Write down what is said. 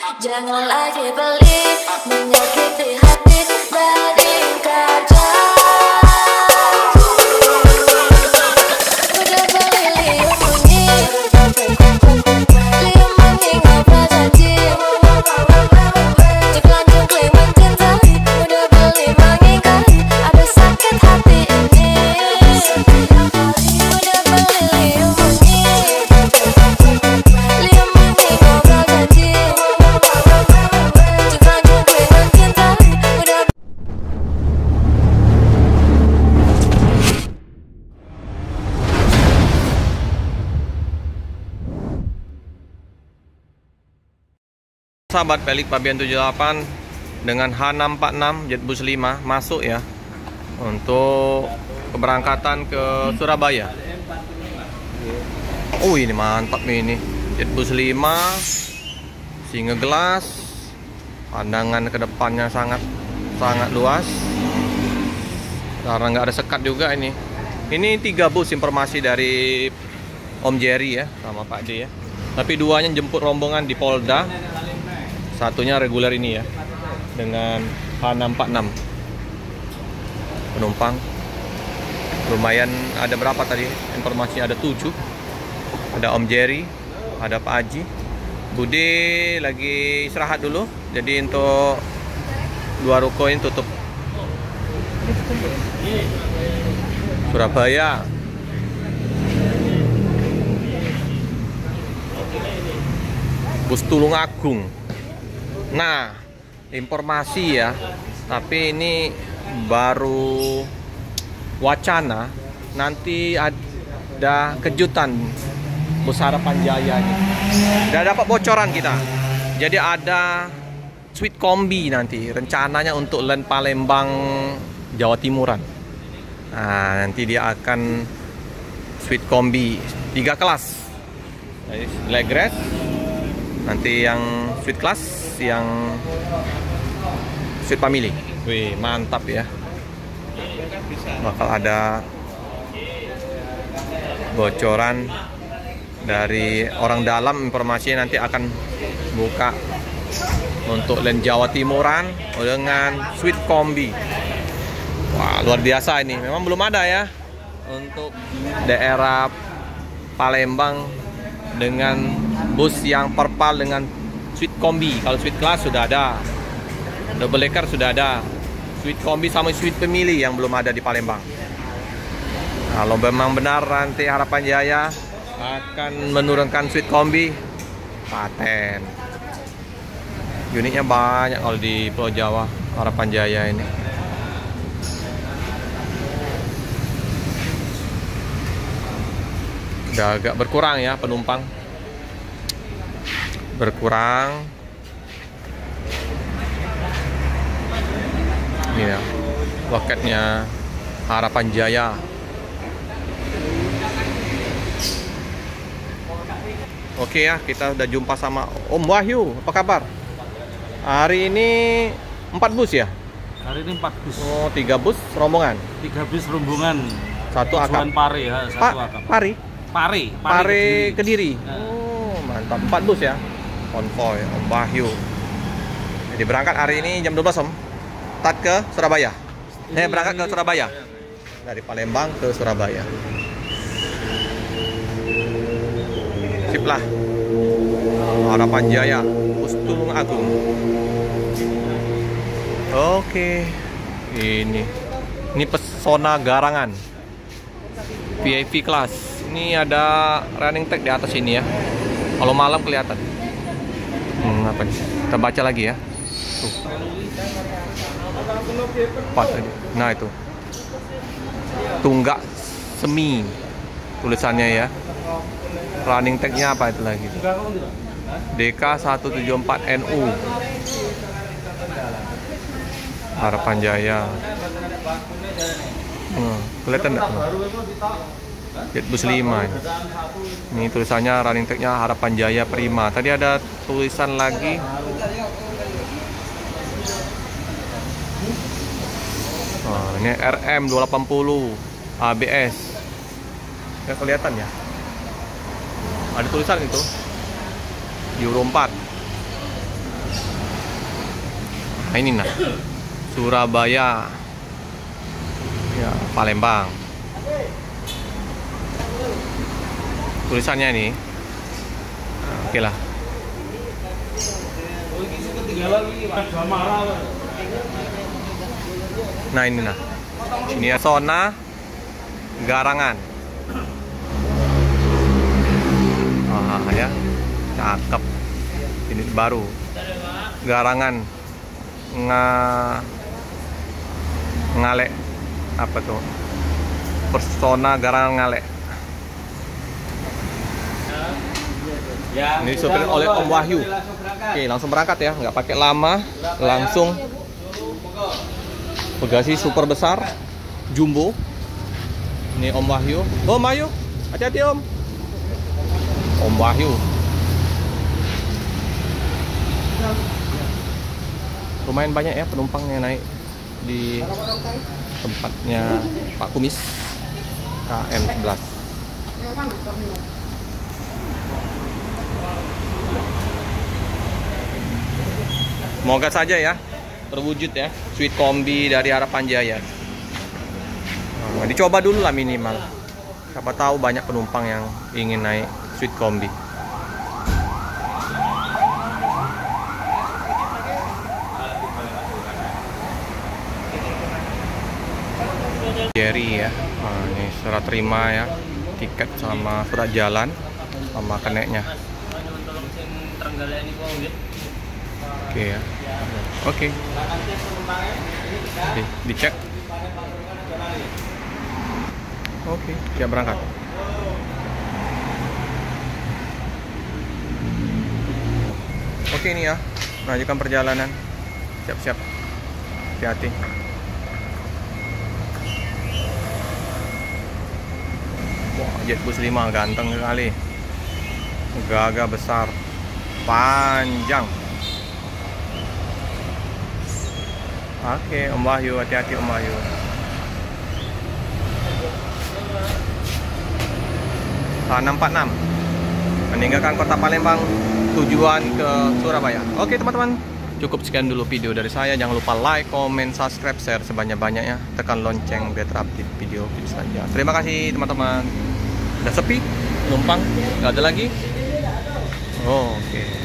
Jangan lagi pelit, menyakiti hati dari kaca. Udah beli liung bunyi, liung bunyi ngobrol janji. Ciklan cikling mencintai, udah beli mengingkari, ada sakit hati ini. Udah beli liung bunyi, liung bunyi ngobrol janji. Ciklan cikling mencintai, udah. Sahabat Pelik Pabean 78 dengan H646 Jetbus 5 masuk ya untuk keberangkatan ke Surabaya. Oh, ini mantap nih, ini Jetbus 5 single glass, pandangan ke depannya sangat luas karena nggak ada sekat juga. Ini 3 bus informasi dari Om Jerry ya sama Pak D ya, tapi duanya jemput rombongan di Polda, satunya reguler ini ya dengan H646 penumpang. Lumayan, ada berapa tadi informasinya? Ada 7. Ada Om Jerry, ada Pak Haji. Bude lagi istirahat dulu, jadi untuk 2 ruko ini tutup. Surabaya. Bus Tulungagung. Nah, informasi ya, tapi ini baru wacana, nanti ada kejutan Bus Harapan Jaya ini. Udah dapat bocoran kita. Jadi ada suite kombi nanti rencananya untuk Len Palembang Jawa Timuran. Nah, nanti dia akan suite kombi 3 kelas. Jadi Legres, nanti yang suite class, yang suite family. Wih, mantap ya. Bakal ada bocoran dari orang dalam, informasinya nanti akan buka untuk Len Jawa Timuran dengan suite kombi. Wah, luar biasa ini. Memang belum ada ya untuk daerah Palembang dengan bus yang perpal dengan suite kombi. Kalau suite class sudah ada, double decker sudah ada, suite kombi sama suite family yang belum ada di Palembang. Kalau memang benar nanti Harapan Jaya akan menurunkan suite kombi, paten. Unitnya banyak kalau di Pulau Jawa Harapan Jaya ini. Udah agak berkurang ya penumpang, berkurang. Ini ya loketnya Harapan Jaya. Oke ya, kita udah jumpa sama Om Wahyu. Apa kabar? Hari ini 4 bus ya? Hari ini 4 bus. Oh, 3 bus rombongan. 3 bus rombongan. 1 akap. Pare ya, 1 akap. Pare Kediri. Nah. Oh, mantap. 4 bus ya. Konvoy Om Wahyu. Jadi berangkat hari ini jam 12 Om. Tat ke Surabaya. Berangkat ke Surabaya. Dari Palembang ke Surabaya. Sip lah. Harapan Jaya, Bus Tulungagung. Oke. Ini pesona Garangan. VIP kelas. Ini ada running tag di atas ini ya. Kalau malam kelihatan. Apa nih? Kita baca lagi ya. Tuh. Pas aja. Nah itu. Tunggak Semi tulisannya ya. Running tag-nya apa itu lagi? DK174NU. Harapan Jaya. Kelihatan enggak? Jetbus 5 ini. Ini tulisannya running tag-nya Harapan Jaya Prima. Tadi ada tulisan lagi. Ini RM280 ABS. Nggak kelihatan ya? Ada tulisan itu Euro 4. Nah ini nah, Surabaya, ya Palembang. Tulisannya ini, nah, oke lah. Nah ini nah, ini ya Sona Garangan. Ah ya, cakep. Ini baru. Garangan Ngale, apa tuh? Persona Garangan Ngale. Ini disopir oleh Om Wahyu. Oke, langsung berangkat ya, nggak pakai lama, langsung. Bagasi super besar, jumbo. Ini Om Wahyu. Om Wahyu, hati-hati Om. Om Wahyu. Lumayan banyak ya penumpangnya naik di tempatnya Pak Kumis KM 11. Semoga saja ya terwujud ya Sweet Kombi dari Harapan Jaya. Nah, dicoba dulu lah minimal. Siapa tahu banyak penumpang yang ingin naik Sweet Kombi. Jerry ya. Nah, ini surat terima ya, tiket sama surat jalan sama keneknya. Oke ya. Oke. Dicek. Oke, siap berangkat. Oke ini ya, lanjutkan perjalanan. Siap-siap. Hati-hati. Wah, Jetbus 5 ganteng sekali. Gagah besar. Panjang. Oke, Om Wahyu, hati-hati Om Wahyu. A646 meninggalkan kota Palembang tujuan ke Surabaya. Oke teman-teman, cukup sekian dulu video dari saya. Jangan lupa like, comment, subscribe, share sebanyak-banyaknya. Tekan lonceng biar terupdate video selanjutnya. Terima kasih teman-teman. Udah sepi, penumpang nggak ada lagi. Oke.